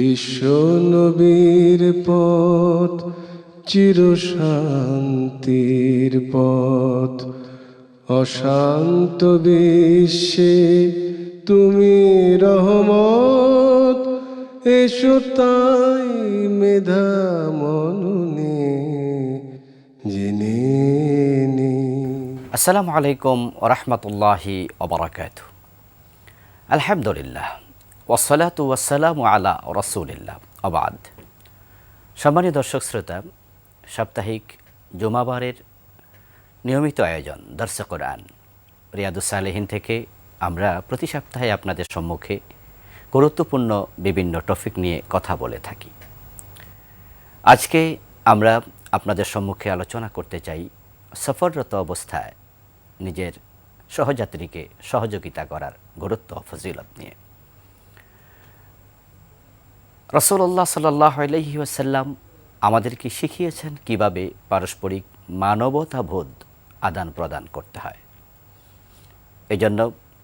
বিশ্ব নবীর পথ চিরশান্তির পথ, অশান্ত বিশ্বে তুমি রহমত, এসো তাই মেধা মননে জেনে নি। আসসালামু আলাইকুম ওরহমতুল্লাহি ওবরাকাতুহু। আলহামদুলিল্লাহ ওয়াসসালাতু ওয়াসসালামু আলা রাসূলিল্লাহ আবাদ। সম্মানীয় দর্শক শ্রোতা, সাপ্তাহিক জুমাবারের নিয়মিত আয়োজন দরসে কোরআন রিয়াদুস সালেহীন থেকে আমরা প্রতি সপ্তাহে আপনাদের সম্মুখে গুরুত্বপূর্ণ বিভিন্ন টপিক নিয়ে কথা বলে থাকি। আজকে আমরা আপনাদের সম্মুখে আলোচনা করতে চাই সফররত অবস্থায় নিজের সহযাত্রীকে সহযোগিতা করার গুরুত্ব ফজিলত নিয়ে। রাসূলুল্লাহ সাল্লাল্লাহু আলাইহি ওয়াসাল্লাম আমাদেরকে শিখিয়েছেন কিভাবে পারস্পরিক মানবতাবোধ আদান প্রদান করতে হয়। এজন্য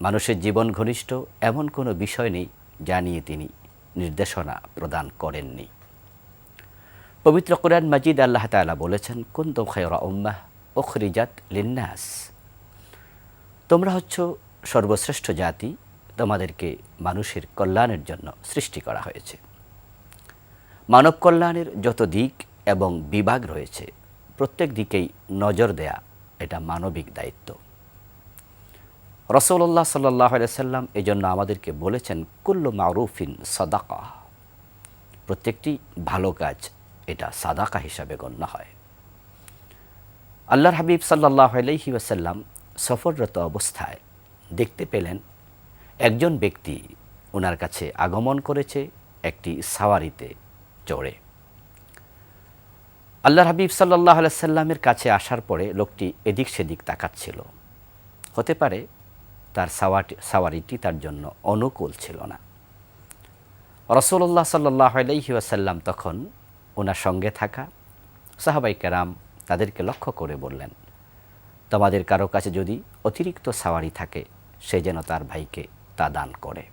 মানুষের জীবন ঘনিষ্ঠ এমন কোনো বিষয় নেই যা নিয়ে তিনি নির্দেশনা প্রদান করেননি। পবিত্র কুরআন মাজিদ আল্লাহ তাআলা বলেছেন, কুনতুম খায়রা উম্মাহ উখরিজাত লিন্নাস, তোমরা হচ্ছ সর্বশ্রেষ্ঠ জাতি, তোমাদেরকে মানুষের কল্যাণের জন্য সৃষ্টি করা হয়েছে। মানব কল্যাণের যত দিক এবং বিভাগ রয়েছে প্রত্যেক দিকেই নজর দেয়া এটা মানবিক দায়িত্ব। রাসূলুল্লাহ সাল্লাল্লাহু আলাইহি ওয়াসাল্লাম এজন্য আমাদেরকে বলেছেন, কুল্লু মারুফিন সাদাকা, প্রত্যেকটি ভালো কাজ এটা সাদাকা হিসাবে গণ্য হয়। আল্লাহর হাবিব সাল্লাল্লাহু আলাইহি ওয়াসাল্লাম সফররত অবস্থায় দেখতে পেলেন একজন ব্যক্তি ওনার কাছে আগমন করেছে একটি সাওয়ারিতে চড়ে। আল্লাহর হাবিব সাল্লাল্লাহু আলাইহি ওয়াসাল্লামের কাছে আসার পরে লোকটি এদিক সেদিক তাকাচ্ছিল। হতে পারে তার সাওয়ারিটি তার জন্য অনুকূল ছিল না। রাসূলুল্লাহ সাল্লাল্লাহু আলাইহি ওয়াসাল্লাম তখন ওনার সঙ্গে থাকা সাহাবায়ে কেরাম তাদেরকে লক্ষ্য করে বললেন, তোমাদের কারো কাছে যদি অতিরিক্ত সাওয়ারি থাকে সে যেন তার ভাইকে তা দান করে।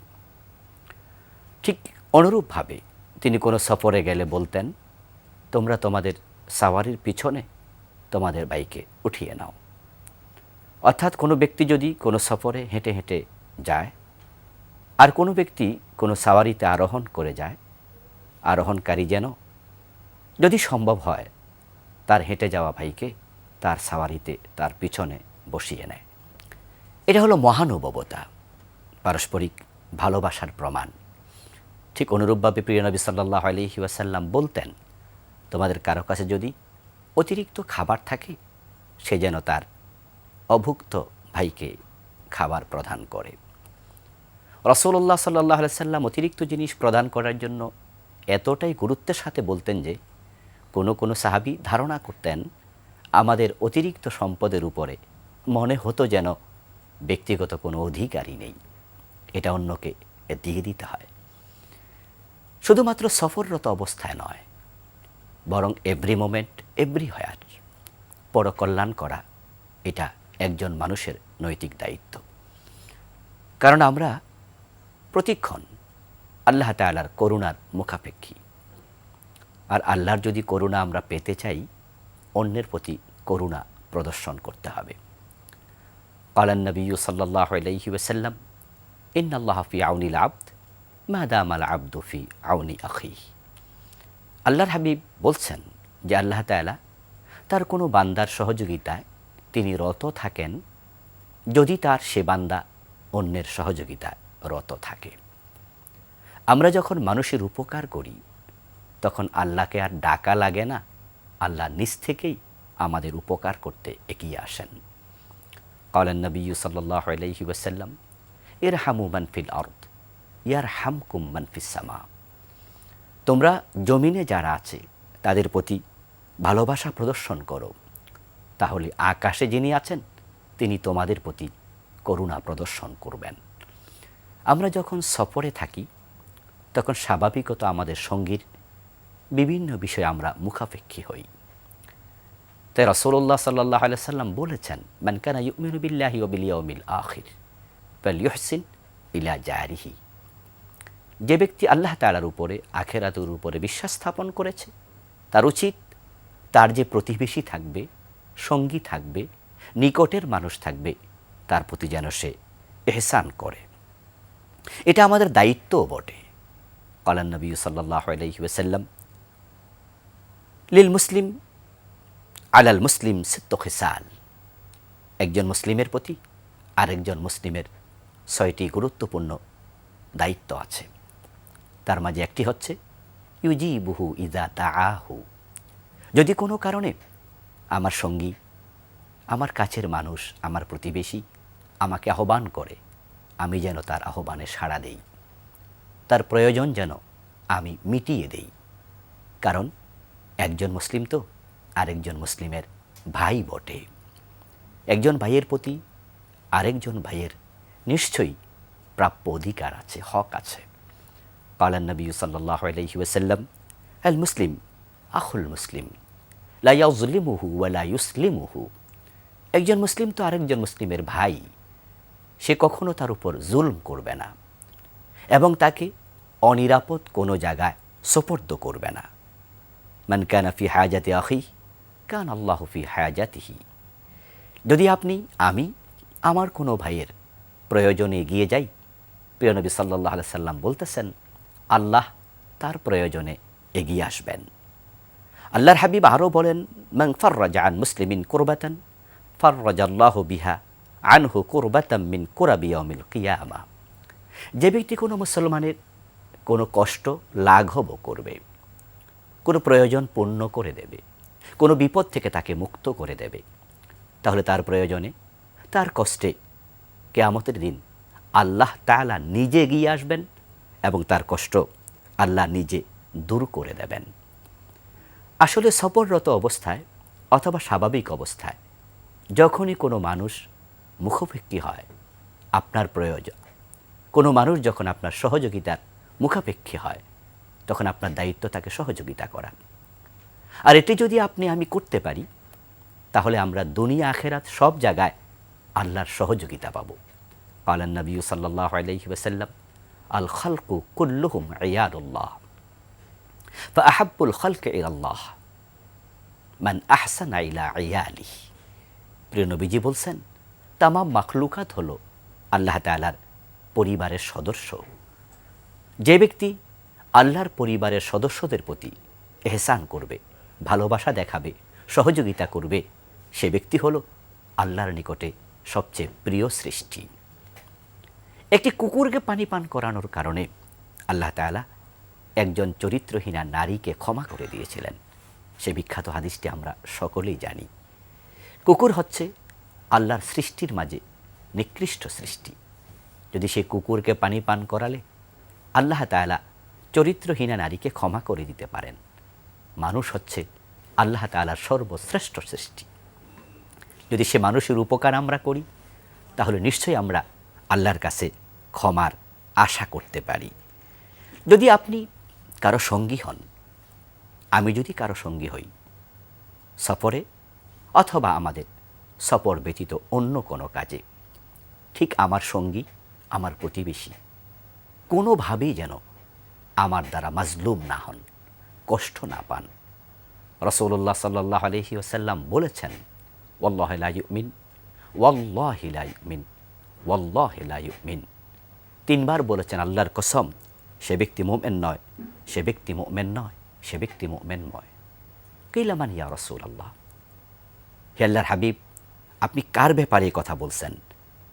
ঠিক অনুরূপভাবে তিনি কোনো সফরে গেলে বলতেন, তোমরা তোমাদের সাওয়ারির পিছনে তোমাদের ভাইকে উঠিয়ে নাও। অর্থাৎ কোনো ব্যক্তি যদি কোনো সফরে হেঁটে হেঁটে যায় আর কোনো ব্যক্তি কোনো সাওয়ারিতে আরোহণ করে যায়, আরোহণকারী যেন যদি সম্ভব হয় তার হেঁটে যাওয়া ভাইকে তার সাওয়ারিতে তার পিছনে বসিয়ে নেয়। এটা হলো মহানুভবতা, পারস্পরিক ভালোবাসার প্রমাণ। ঠিক অনুরূপভাবে প্রিয় নবী সাল্লাল্লাহু আলাইহি ওয়াসাল্লাম বলতেন, তোমাদের কারো কাছে যদি অতিরিক্ত খাবার থাকে সে যেন তার অভুক্ত ভাইকে খাবার প্রদান করে। রাসূলুল্লাহ সাল্লাল্লাহু আলাইহি ওয়াসাল্লাম অতিরিক্ত জিনিস প্রদান করার জন্য এতটাই গুরুত্বের সাথে বলতেন যে কোনো সাহাবী ধারণা করতেন আমাদের অতিরিক্ত সম্পদের উপরে মনে হতো যেন ব্যক্তিগত কোনো অধিকারই নেই, এটা অন্যকে দিয়ে দিতে হয়। শুধুমাত্র সফররত অবস্থায় নয়, বরং এভরি মোমেন্ট এভরি হোয়ার পরকল্যাণ করা এটা একজন মানুষের নৈতিক দায়িত্ব। কারণ আমরা প্রতিক্ষণ আল্লাহ তাআলার করুণার মুখাপেক্ষী, আর আল্লাহর যদি করুণা আমরা পেতে চাই অন্যের প্রতি করুণা প্রদর্শন করতে হবে। ক্বালান নবিয়্যু সাল্লাল্লাহু আলাইহি ওয়াসাল্লাম, ইন্নাল্লাহা ফি আউনিল আবদ মা দামাল আবদু ফি আউনি আখিহি। আল্লাহর হাবিব বলছেন যে আল্লাহ তাআলা তার কোনো বান্দার সহযোগিতায় তিনি রত থাকেন যদি তার সে বান্দা অন্যের সহযোগিতায় রত থাকে। আমরা যখন মানুষের উপকার করি তখন আল্লাহকে আর ডাকা লাগে না, আল্লাহ নিজ থেকেই আমাদের উপকার করতে এগিয়ে আসেন। ক্বালান নবিয়্যু সাল্লাল্লাহু আলাইহি ওয়াসাল্লাম, ইরহামু মান ফিল আরদ ইয়ারহামকুম মান ফিস সামা। তোমরা জমিনে যারা আছে তাদের প্রতি ভালোবাসা প্রদর্শন করো, তাহলে আকাশে যিনি আছেন তিনি তোমাদের প্রতি করুণা প্রদর্শন করবেন। আমরা যখন সফরে থাকি তখন স্বাভাবিকত আমাদের সঙ্গীর বিভিন্ন বিষয়ে আমরা মুখাপেক্ষী হই। তাই রাসূলুল্লাহ সাল্লাল্লাহু আলাইহি ওয়াসাল্লাম বলেছেন, মান কানা ইউমিনু বিল্লাহি ওয়া বিল ইয়াউমিল আখির ফালইউহসিন ইলা জারিহি। যে ব্যক্তি আল্লাহ তাআলার উপরে, আখিরাতের উপরে বিশ্বাস স্থাপন করেছে, তার উচিত তার যে প্রতিবেশী থাকবে, সঙ্গী থাকবে, নিকটের মানুষ থাকবে, তার প্রতি যেন সে ইহসান করে। এটা আমাদের দায়িত্বও বটে। ক্বালান নবী সাল্লাল্লাহু আলাইহি ওয়াসাল্লাম, লিল মুসলিম আলাল মুসলিম সিত্তু খিসাল। একজন মুসলিমের প্রতি আরেকজন মুসলিমের ৬টি গুরুত্বপূর্ণ দায়িত্ব আছে। তার মাঝে একটি হচ্ছে ইউজিবুহু ইযা দাআহু। যদি কোনো কারণে আমার সঙ্গী, আমার কাছের মানুষ, আমার প্রতিবেশী আমাকে আহ্বান করে, আমি যেন তার আহ্বানে সাড়া দেই, তার প্রয়োজন যেন আমি মিটিয়ে দেই। কারণ একজন মুসলিম তো আরেকজন মুসলিমের ভাই বটে। একজন ভাইয়ের প্রতি আরেকজন ভাইয়ের নিশ্চয়ই প্রাপ্য অধিকার আছে, হক আছে। ক্বালান নবী সাল্লাল্লাহু আলাইহি ওয়াসাল্লাম, আল মুসলিম আখুল মুসলিম লা ইয়াযলিমুহু ওয়া লা ইউসলিমুহু। একজন মুসলিম তো আরেকজন মুসলিমের ভাই, সে কখনো তার উপর জুলম করবে না এবং তাকে অনিরাপদ কোনো জায়গায় সোপর্দ করবে না। মান কানা ফি হাজাতি আখি কান আল্লাহু ফি হাজাতিহি। যদি আমি আমার কোনো ভাইয়ের প্রয়োজনে এগিয়ে যাই, প্রিয় নবী সাল্লাল্লাহু আলাইহি সাল্লাম বলতেছেন, আল্লাহ তার প্রয়োজনে এগিয়ে আসবেন। আল্লাহর হাবিব আরও বলেন, মান ফাররাজা আন মুসলিমিন কুরবাতান ফাররাজাল্লাহু বিহা আনহু কুরবাতাম মিন কুরাবি ইয়াউমিল কিয়ামা। যে ব্যক্তি কোনো মুসলমানের কোনো কষ্ট লাঘব করবে, কোনো প্রয়োজন পূর্ণ করে দেবে, কোনো বিপদ থেকে তাকে মুক্ত করে দেবে, তাহলে তার প্রয়োজনে, তার কষ্টে কিয়ামতের দিন আল্লাহ তাআলা নিজে এগিয়ে আসবেন এবং তার কষ্ট আল্লাহ নিজে দূর করে দেবেন। আসলে সফররত অবস্থায় অথবা স্বাভাবিক অবস্থায় যখনই কোনো মানুষ মুখাপেক্ষী হয় আপনার প্রয়োজন, কোনো মানুষ যখন আপনার সহযোগিতার মুখাপেক্ষী হয়, তখন আপনার দায়িত্ব তাকে সহযোগিতা করা। আর এটি যদি আমি করতে পারি, তাহলে আমরা দুনিয়া আখেরাত সব জায়গায় আল্লাহর সহযোগিতা পাব। ক্বালান নবী সাল্লাল্লাহু আলাইহি ওয়াসাল্লাম, আল খালকু কুল্লুহুম ইয়াদুল্লাহ ফাআহাব্বুল খালকি ইলাল্লাহ মান আহসানা ইলা ইয়ালিহি। প্রিয় নবীজি বলছেন, তামাম মাখলুকাত হলো আল্লাহ তাআলার পরিবারের সদস্য। যে ব্যক্তি আল্লাহর পরিবারের সদস্যদের প্রতি ইহসান করবে, ভালোবাসা দেখাবে, সহযোগিতা করবে, সে ব্যক্তি হলো আল্লাহর নিকটে সবচেয়ে প্রিয় সৃষ্টি। একটি কুকুরকে পানি পান করানোর কারণে আল্লাহ তাআলা একজন চরিত্রহীনা নারীকে ক্ষমা করে দিয়েছিলেন। সে বিখ্যাত হাদিসটি আমরা সকলেই জানি। কুকুর হচ্ছে আল্লাহর সৃষ্টির মাঝে নিকৃষ্ট সৃষ্টি। যদি সেই কুকুরকে পানি পান করালে আল্লাহ তাআলা চরিত্রহীনা নারীকে ক্ষমা করে দিতে পারেন। মানুষ হচ্ছে আল্লাহ তাআলার সর্বশ্রেষ্ঠ সৃষ্টি। যদি সে মানুষের উপকার আমরা করি, তাহলে নিশ্চয়ই আমরা আল্লাহর কাছে ক্ষমার আশা করতে পারি। যদি আপনি কারো সঙ্গী হন, আমি যদি কারো সঙ্গী হই সফরে অথবা আমাদের সফর ব্যতীত অন্য কোনো কাজে, ঠিক আমার সঙ্গী, আমার প্রতিবেশী কোনোভাবেই যেন আমার দ্বারা মাজলুম না হন, কষ্ট না পান। রাসূলুল্লাহ সাল্লাল্লাহু আলাইহি ওয়াসাল্লাম বলেছেন, ওয়াল্লাহি লা ইউমিন, ওয়াল্লাহি লা ইউমিন, ওয়াল্লাহি লা ইউমিন। 3 বার বলেছেন, আল্লাহর কসম, সে ব্যক্তি মুমিন নয়, সে ব্যক্তি মুমিন নয়, সে ব্যক্তি মুমিন নয়। কিলা মান ইয়া রাসূলুল্লাহ, হে আল্লাহর হাবিব, আপনি কার ব্যাপারে এই কথা বলছেন?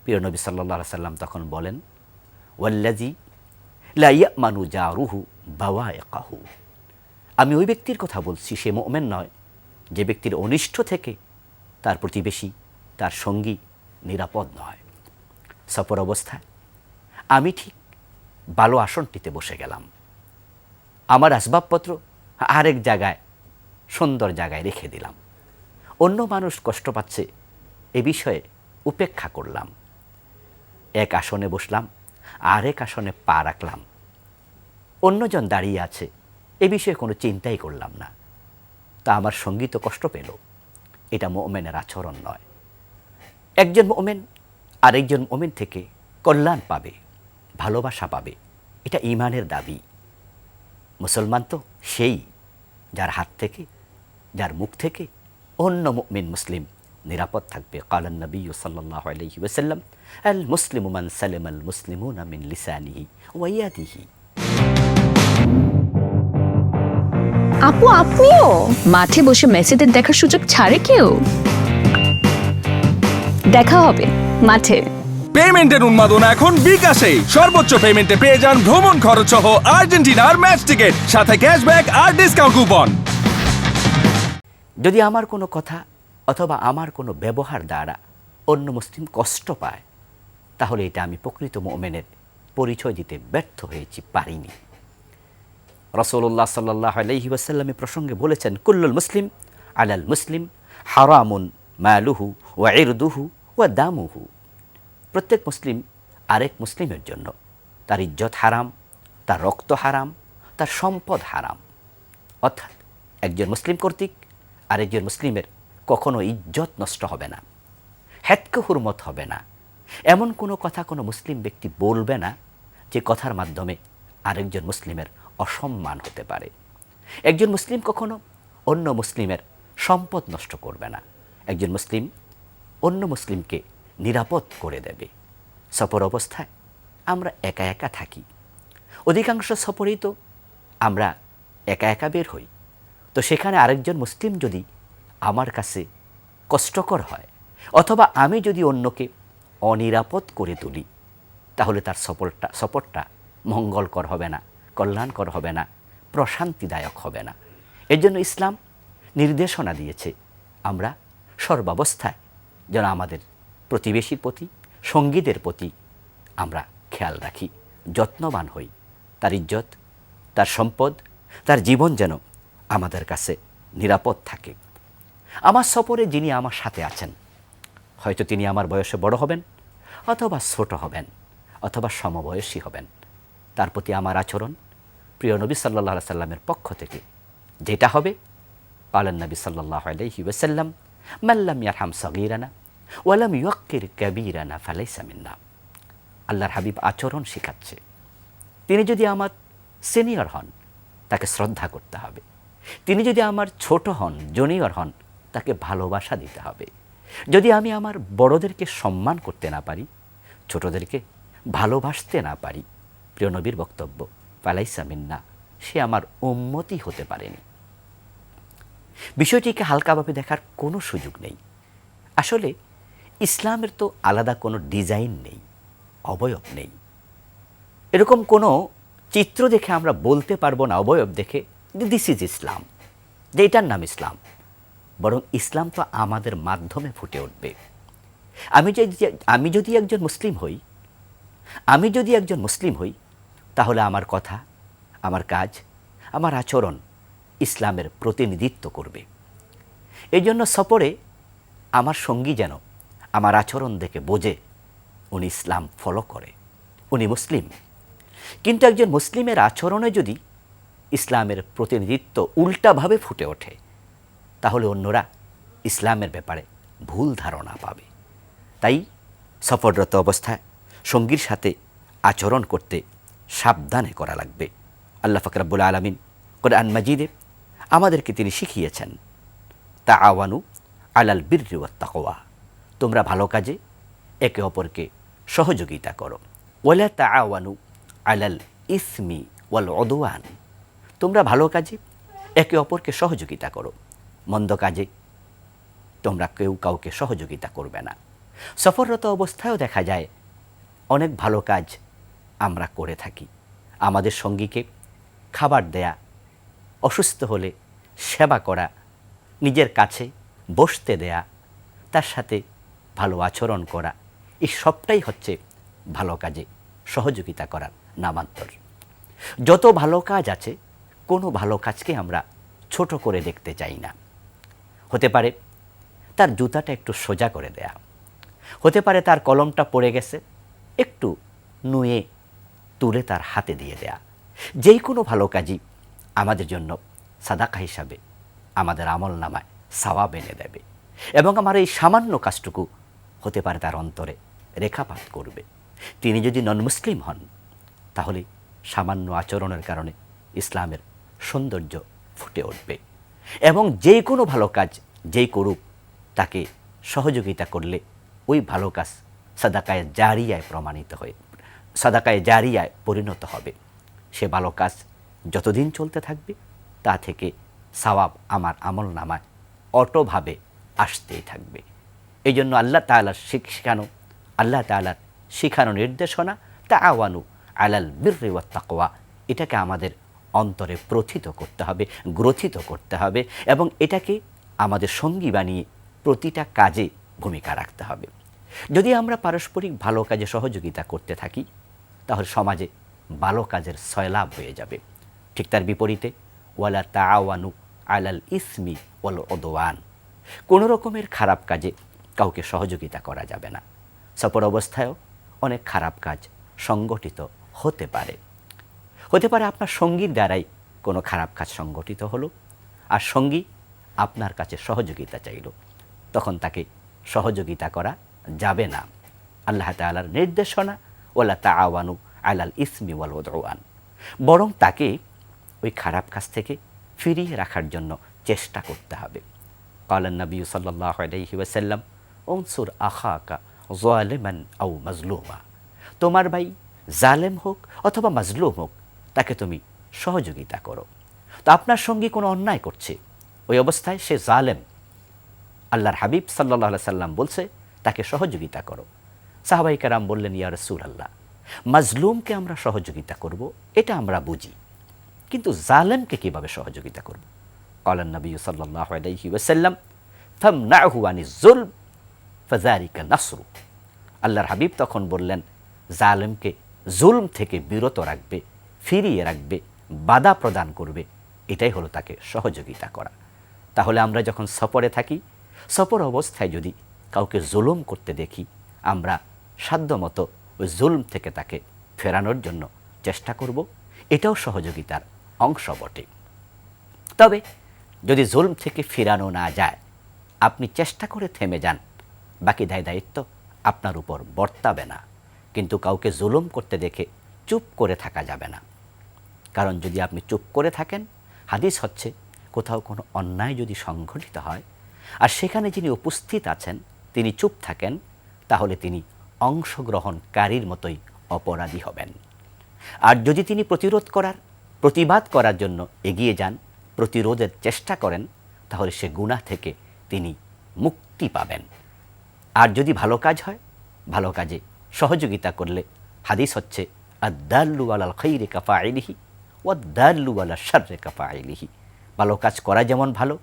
প্রিয় নবী সাল্লাল্লাহু আলাইহি সাল্লাম তখন বলেন, ওয়াল্লাযী লা ইয়ামানু জারুহু বাওয়াইকাহু। আমি ওই ব্যক্তির কথা বলছি, সে মুমিন নয় যে ব্যক্তির অনিষ্ট থেকে তার প্রতিবেশী, তার সঙ্গী নিরাপদ নয়। সফর অবস্থায় আমি ঠিক ভালো আসনটিতে বসে গেলাম, আমার আসবাবপত্র আরেক জায়গায় সুন্দর জায়গায় রেখে দিলাম, অন্য মানুষ কষ্ট পাচ্ছে এ বিষয়ে উপেক্ষা করলাম। এক আসনে বসলাম, আরেক আসনে পা রাখলাম, অন্যজন দাঁড়িয়ে আছে এ বিষয়ে কোনো চিন্তাই করলাম না। তা আমার সঙ্গী তো কষ্ট পেল, এটা মুমিনের আচরণ নয়। একজন মুমিন আরেকজন মুমিন থেকে কল্যাণ পাবে, ভালোবাসা পাবে, এটা ঈমানের দাবি। মুসলমান তো সেই যার হাত থেকে, যার মুখ থেকে অন্য মুমিন মুসলিম নিরাপদ থাকবে। ক্বালান নবী সাল্লাল্লাহু আলাইহি ওয়াসাল্লাম, আল মুসলিমু মান সালামাল মুসলিমুনা মিন লিসানিহি ওয়া ইয়াদিহি। আপু, আপনিও মাঠে বসে মেসিদের দেখার সুযোগ ছাড়ে কেউ? দেখা হবে মাঠে। পেমেন্টের উন্মাদনা এখন বিকাশে। সর্বোচ্চ পেমেন্টে পেয়ে যান ভ্রমণ খরচ সহ আর্জেন্টিনার ম্যাচ টিকেট, সাথে ক্যাশব্যাক আর ডিসকাউন্ট কুপন। যদি আমার কোনো কথা অথবা আমার কোনো ব্যবহার দ্বারা অন্য মুসলিম কষ্ট পায়, তাহলে এটা আমি প্রকৃত মুমিনের পরিচয় দিতে ব্যর্থ হয়েছি, পারিনি। রাসূলুল্লাহ সাল্লাল্লাহু আলাইহি ওয়াসাল্লাম প্রসঙ্গে বলেছেন, কুল্লুল মুসলিম আলাল মুসলিম হারামুন মালুহু ওয়া ইরদুহু ওয়া দামুহু। প্রত্যেক মুসলিম আরেক মুসলিমের জন্য তার ইজ্জত হারাম, তার রক্ত হারাম, তার সম্পদ হারাম। অর্থাৎ একজন মুসলিম কর্তৃক আরেকজন মুসলিমের কখনো ইজ্জত নষ্ট হবে না, হেতকে হুরমত হবে না। এমন কোনো কথা কোনো মুসলিম ব্যক্তি বলবে না যে কথার মাধ্যমে আরেকজন মুসলিমের অসম্মান হতে পারে। একজন মুসলিম কখনো অন্য মুসলিমের সম্পদ নষ্ট করবে না। একজন মুসলিম অন্য মুসলিমকে নিরাপদ করে দেবে। সফর অবস্থায় আমরা একা একা থাকি, অধিকাংশ সফরেই তো আমরা একা একা বের হই। তো সেখানে আরেকজন মুসলিম যদি আমার কাছে কষ্টকর হয় অথবা আমি যদি অন্যকে অনিরাপদ করে তুলি, তাহলে তার সফরটা মঙ্গলকর হবে না, কল্যাণকর হবে না, প্রশান্তিদায়ক হবে না। এর জন্য ইসলাম নির্দেশনা দিয়েছে আমরা সর্বাবস্থায় যেন আমাদের প্রতিবেশীর প্রতি, সঙ্গীদের প্রতি আমরা খেয়াল রাখি, যত্নবান হই। তার ইজ্জত, তার সম্পদ, তার জীবন যেন আমাদের কাছে নিরাপদ থাকে। আমার সফরে যিনি আমার সাথে আছেন, হয়তো তিনি আমার বয়সে বড় হবেন অথবা ছোট হবেন অথবা সমবয়সী হবেন, তার প্রতি আমার আচরণ প্রিয় নবী সাল্লাল্লাহু আলাইহি সাল্লামের পক্ষ থেকে যেটা হবে, ক্বালান নবী সাল্লাল্লাহু আলাইহি ওয়াসাল্লাম, মান লাম ইয়ারহাম সগীরানা ওয়া লাম ইউক্কির কাবীরানা ফালাইসা মিন্না। আল্লাহর হাবিব আচরণ শেখাচ্ছে। তিনি যদি আমার সিনিয়র হন, তাকে শ্রদ্ধা করতে হবে। তিনি যদি আমার ছোট হন, জুনিয়র হন, তাকে ভালোবাসা দিতে হবে। যদি আমি আমার বড়দেরকে সম্মান করতে না পারি, ছোটদেরকে ভালোবাসতে না পারি, প্রিয় নবীর বক্তব্য, ফালাইসা মিন্না, সে আমার উম্মতি হতে পারেনি। বিষয়টিকে হালকাভাবে দেখার কোনো সুযোগ নেই। আসলে ইসলামের তো আলাদা কোনো ডিজাইন নেই, অবয়ব নেই। এরকম কোনো চিত্র দেখে আমরা বলতে পারবো না, অবয়ব দেখে, যে দিস ইজ ইসলাম, যে এটার নাম ইসলাম। বরং ইসলাম তো আমাদের মাধ্যমে ফুটে উঠবে। আমি যদি একজন মুসলিম হই, তাহলে আমার কথা, আমার কাজ, আমার আচরণ ইসলামের প্রতিনিধিত্ব করবে। এই জন্য সফরে আমার সঙ্গী যেন আমার আচরণ দেখে বোঝে উনি ইসলাম ফলো করে, উনি মুসলিম। কিন্তু একজন মুসলিমের আচরণে যদি ইসলামের প্রতিনিধিত্ব উল্টাভাবে ফুটে ওঠে, তাহলে অন্যরা ইসলামের ব্যাপারে ভুল ধারণা পাবে। তাই সফররত অবস্থায় সঙ্গীর সাথে আচরণ করতে সাবধানে করা লাগবে। আল্লাহ পাক রব্বুল আলামিন কোরআন মাজিদে আমাদেরকে তিনি শিখিয়েছেন, তাআওয়ানু আলাল বিররি ওয়াত তাকওয়া, তোমরা ভালো কাজে একে অপরকে সহযোগিতা করো। ওয়ালা তাআওয়ানু আলাল ইসমি ওয়াল উদওয়ান, তোমরা ভালো কাজে একে অপরকে সহযোগিতা করো, মন্দ কাজে তোমরা কেউ কাউকে সহযোগিতা করবে না। সফররত অবস্থায়ও দেখা যায় অনেক ভালো কাজ আমরা করে থাকি। আমাদের সঙ্গীকে খাবার দেয়া, অসুস্থ হলে সেবা করা, নিজের কাছে বসতে দেয়া, তার সাথে ভালো আচরণ করা, এই সবটাই হচ্ছে ভালো কাজে সহযোগিতা করার নামান্তর। যত ভালো কাজ আছে, কোনো ভালো কাজকে আমরা ছোট করে দেখতে চাই না। হতে পারে তার জুতাটা একটু সোজা করে দেয়া, হতে পারে তার কলমটা পড়ে গেছে, একটু নুয়ে তুলে তার হাতে দিয়ে দেয়া। যেই কোনো ভালো কাজই আমাদের জন্য সাদাকা হিসাবে আমাদের আমল নামায় সওয়াব এনে দেবে, এবং আমার এই সামান্য কাজটুকু হতে পারে তার অন্তরে রেখাপাত করবে। তিনি যদি নন মুসলিম হন, তাহলে সামান্য আচরণের কারণে ইসলামের সৌন্দর্য ফুটে উঠবে। এবং যে কোনো ভালো কাজ যেই করুক তাকে সহযোগিতা করলে ওই ভালো কাজ সাদাকায়ে জারিয়ায় প্রমাণিত হয়ে সাদাকায়ে জারিয়ায় পরিণত হবে। সে ভালো কাজ যতদিন চলতে থাকবে তা থেকে সওয়াব আমার আমল নামায় অটোভাবে আসতেই থাকবে। এই জন্য আল্লাহ তাআলার আল্লাহ তাআলার শিখানো নির্দেশনা তাআওয়ানু আলাল বিররি ওয়াত তাকওয়া, এটাকে আমাদের অন্তরে প্রথিত করতে হবে, গ্রথিত করতে হবে এবং এটাকে আমাদের সঙ্গী বানিয়ে প্রতিটা কাজে ভূমিকা রাখতে হবে। যদি আমরা পারস্পরিক ভালো কাজে সহযোগিতা করতে থাকি তাহলে সমাজে ভালো কাজের সয়লাভ হয়ে যাবে। ঠিক তার বিপরীতে ওয়ালা তাআওয়ানু আলাল ইসমি ওয়াল উদওয়ান, কোনো রকমের খারাপ কাজে কাউকে সহযোগিতা করা যাবে না। সফর অবস্থায়ও অনেক খারাপ কাজ সংগঠিত হতে পারে। আপনার সঙ্গীর দ্বারাই কোনো খারাপ কাজ সংগঠিত হলো আর সঙ্গী আপনার কাছে সহযোগিতা চাইল, তখন তাকে সহযোগিতা করা যাবে না। আল্লাহ তাআলার নির্দেশনা ওয়ালা তাআওয়ানু আলাল ইসমি ওয়াল উদওয়ান, বরং তাকে ওই খারাপ কাজ থেকে ফিরিয়ে রাখার জন্য চেষ্টা করতে হবে। ক্বালান নবী সাল্লাল্লাহু আলাইহি ওয়াসাল্লাম উনসুর আখাকা যালিমান আও মাজলুমা, তোমার ভাই জালেম হোক অথবা মাজলুম হোক তাকে তুমি সহযোগিতা করো। তো আপনার সঙ্গে কোনো অন্যায় করছে, ওই অবস্থায় সে জালেম, আল্লাহর হাবিব সাল্লাল্লাহু আলাইহি সাল্লাম বলছে তাকে সহযোগিতা করো। সাহাবায়ে কেরাম বললেন, ইয়া রাসূলুল্লাহ, মাজলুমকে আমরা সহযোগিতা করব এটা আমরা বুঝি, কিন্তু জালেমকে কিভাবে সহযোগিতা করব? ক্বালান নবী সাল্লাল্লাহু আলাইহি ওয়াসাল্লাম ফামনাহু আনিজ যুলম ফাযালিকা নাসরু, আল্লাহর হাবিব তখন বললেন জালেমকে জুলম থেকে বিরত রাখবে, ফিরিয়ে রাখবে, বাধা প্রদান করবে, এটাই হলো তাকে সহযোগিতা করা। তাহলে আমরা যখন সফরে থাকি, সফর অবস্থায় যদি কাউকে জুলুম করতে দেখি, আমরা সাধ্যমতো ওই জুলম থেকে তাকে ফেরানোর জন্য চেষ্টা করব, এটাও সহযোগিতার অংশ বটে। তবে যদি জুলম থেকে ফিরানো না যায়, আপনি চেষ্টা করে থেমে যান, বাকি দায়িত্ব আপনার উপর বর্তাবে না। কিন্তু কাউকে জুলুম করতে দেখে চুপ করে থাকা যাবে না, কারণ যদি আপনি চুপ করে থাকেন, হাদিস হচ্ছে কোথাও কোনো অন্যায় যদি সংঘটিত হয় আর সেখানে যিনি উপস্থিত আছেন তিনি চুপ থাকেন, তাহলে তিনি অংশগ্রহণকারীর মতোই অপরাধী হবেন। আর যদি তিনি প্রতিবাদ করার জন্য এগিয়ে যান, প্রতিরোধের চেষ্টা করেন, তাহলে সে গুনাহ থেকে তিনি মুক্তি পাবেন। আর যদি ভালো কাজ হয়, ভালো কাজে সহযোগিতা করলে হাদিস হচ্ছে আদ-দাল্লু আলাল খাইরি কাফাইলিহি ওয়াদ-দাল্লু আলা শাররি কাফাইলিহি, ভালো কাজ করা যেমন ভালো,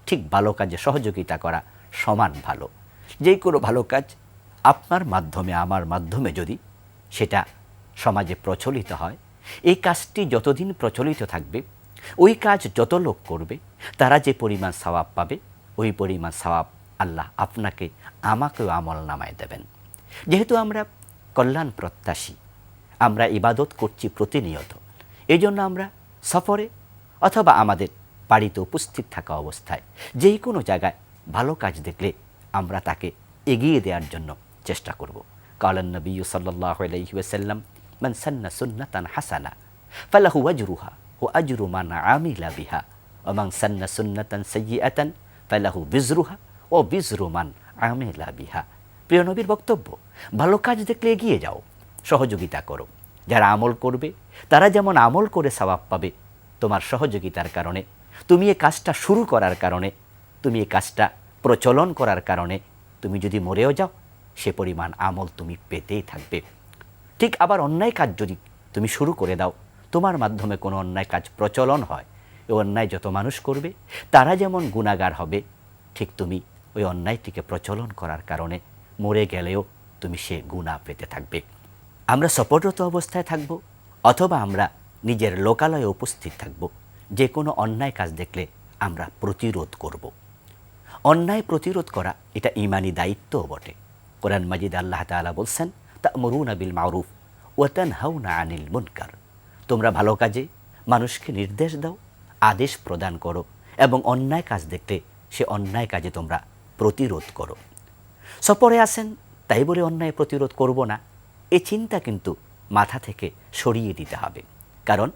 ঠিক ভালো কাজে সহযোগিতা করা সমান ভালো। যেই কোনো ভালো কাজ আপনার মাধ্যমে আমার মাধ্যমে যদি সেটা সমাজে প্রচলিত হয়, এই কাজটি যতদিন প্রচলিত থাকবে, ওই কাজ যত লোক করবে তারা যে পরিমাণ সওয়াব পাবে, ওই পরিমাণ সওয়াব আল্লাহ আপনাকে আমাকেও আমল নামায় দেবেন। যেহেতু আমরা কল্যাণ প্রত্যাশী, আমরা ইবাদত করছি প্রতিনিয়ত, এই জন্য আমরা সফরে অথবা আমাদের বাড়িতে উপস্থিত থাকা অবস্থায় যেই কোনো জায়গায় ভালো কাজ দেখলে আমরা তাকে এগিয়ে দেওয়ার জন্য চেষ্টা করব। ক্বালান নবী সাল্লাল্লাহু আলাইহি ওয়াসাল্লাম মান সান্না সুন্নাতান হাসানা ফালাহু আজরুহা ওয়া আজরু মান আমিলা বিহা ওয়া মান সান্না সুন্নাতান সাইয়্যাতান ফালাহু বিজরুহা ও বিজরু মান আমিলা বিহা। প্রিয় নবীর বক্তব্য, ভালো কাজ দেখলে এগিয়ে যাও, সহযোগিতা করো। যারা আমল করবে তারা যেমন আমল করে সওয়াব পাবে, তোমার সহযোগিতার কারণে, তুমি এই কাজটা শুরু করার কারণে, তুমি এই কাজটা প্রচলন করার কারণে তুমি যদি মরেও যাও, সে পরিমাণ আমল তুমি পেতেই থাকবে। ঠিক আবার অন্যায় কাজ যদি তুমি শুরু করে দাও, তোমার মাধ্যমে কোনো অন্যায় কাজ প্রচলন হয়, এই অন্যায় যত মানুষ করবে তারা যেমন গুনাহগার হবে, ঠিক তুমি ওই অন্যায়টিকে প্রচলন করার কারণে মরে গেলেও তুমি সে গুনাহ পেতে থাকবে। আমরা সফররত অবস্থায় থাকব অথবা আমরা নিজের লোকালয়ে উপস্থিত থাকব, যে কোনো অন্যায় কাজ দেখলে আমরা প্রতিরোধ করব। অন্যায় প্রতিরোধ করা এটা ঈমানি দায়িত্বও বটে। কোরআন মাজিদ আল্লাহ তাআলা বলছেন, তা'মুরুনা বিল মা'রুফ ওয়া তানহাউনা আনিল মুনকার, তোমরা ভালো কাজে মানুষকে নির্দেশ দাও, আদেশ প্রদান করো এবং অন্যায় কাজ দেখলে সে অন্যায় কাজে তোমরা প্রতিরোধ করো। সফরে আসেন তাই বলে অন্যায় প্রতিরোধ করব না, এ চিন্তা কিন্তু মাথা থেকে সরিয়ে দিতে হবে। কারণ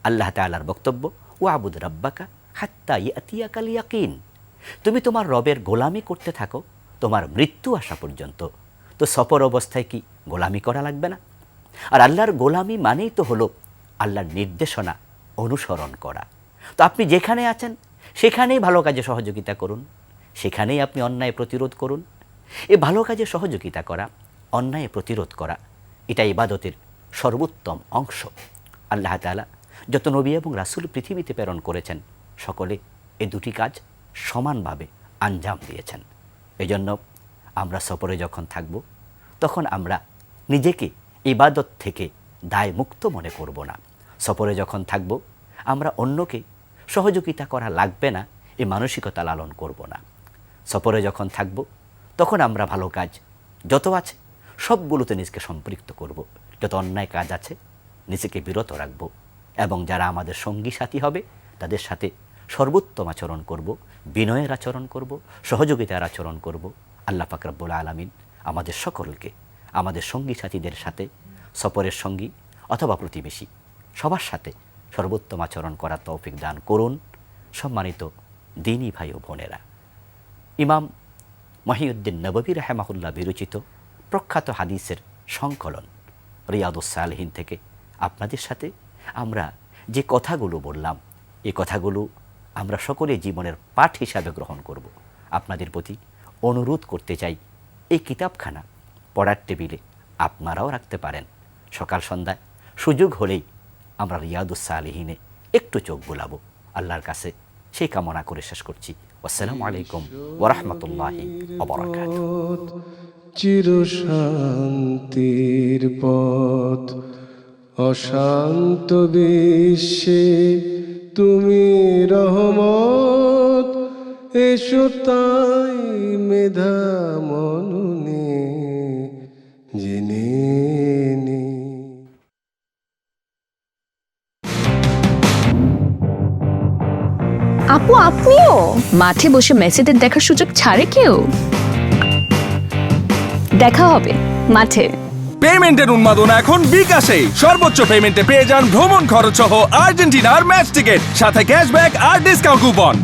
আল্লাহ তাআলার বক্তব্য, ওয়াবুদ রাব্বাকা হাত্তা ইয়াতিয়াকাল ইয়াকিন, তুমি তোমার রবের গোলামি করতে থাকো তোমার মৃত্যু আসা পর্যন্ত। তো সফর অবস্থায় কি গোলামি করা লাগবে না? আর আল্লাহর গোলামি মানেই তো হলো আল্লাহর নির্দেশনা অনুসরণ করা। তো আপনি যেখানে আছেন সেখানেই ভালো কাজে সহযোগিতা করুন, সেখানেই আপনি অন্যায় প্রতিরোধ করুন। এ ভালো কাজে সহযোগিতা করা, অন্যায় প্রতিরোধ করা, এটা ইবাদতের সর্বোত্তম অংশ। আল্লাহ তাআলা যত নবী এবং রাসূল পৃথিবীতে প্রেরণ করেছেন, সকলে এ দুটি কাজ সমানভাবে আঞ্জাম দিয়েছেন। এজন্য আমরা সফরে যখন থাকব, তখন আমরা নিজেকে ইবাদত থেকে দায় মুক্ত মনে করব না। সফরে যখন থাকব, আমরা অন্যকে সহযোগিতা করা লাগবে না এই মানসিকতা লালন করব না। সফরে যখন থাকব, তখন আমরা ভালো কাজ যত আছে সবগুলোতে নিজেকে সম্পৃক্ত করব। যত অন্যায় কাজ আছে নিজেকে বিরত রাখব, এবং যারা আমাদের সঙ্গী সাথী হবে তাদের সাথে সর্বোত্তম আচরণ করব, বিনয়ের আচরণ করব, সহযোগিতার আচরণ করব। আল্লাহ পাক রব্বুল আলামিন আমাদের সকলকে আমাদের সঙ্গী সাথীদের সাথে, সফরের সঙ্গী অথবা প্রতিবেশী সবার সাথে সর্বোত্তম আচরণ করার তৌফিক দান করুন। সম্মানিত দ্বীনী ভাই ও বোনেরা, ইমাম মহিউদ্দিন নববী রাহিমাহুল্লাহ বিরচিত প্রখ্যাত হাদিসের সংকলন রিয়াদুস সালিহিন থেকে আপনাদের সাথে আমরা যে কথাগুলো বললাম, এই কথাগুলো আমরা সকলে জীবনের পাঠ হিসাবে গ্রহণ করব। আপনাদের প্রতি অনুরোধ করতে চাই, এই কিতাবখানা পড়ার টেবিলে আপনারাও রাখতে পারেন। সকাল সন্ধ্যায় সুযোগ হলেই আমরা রিয়াদুস সালিহিনে একটু চোখ বুলাবো। আল্লাহর কাছে সেই কামনা করে শেষ করছি। আসসালামু আলাইকুম ওয়া রাহমাতুল্লাহি ওয়া বারাকাতুহু। চিরশান্তির পথ, অশান্ত বিশ্বে তুমি রহমত, এসো তাই মেধা মননে জেনে নি। আপু আপনিও মাঠে বসে মেসিদের দেখার সুযোগ ছাড়ে কেউ? দেখা হবে মাঠে। পেমেন্টের উন্মাদনা এখন বিকাশে। সর্বোচ্চ পেমেন্টে পেয়ে যান ভ্রমণ খরচ সহ আর্জেন্টিনার ম্যাচ টিকিট, সাথে ক্যাশব্যাক আর ডিসকাউন্ট কুপন।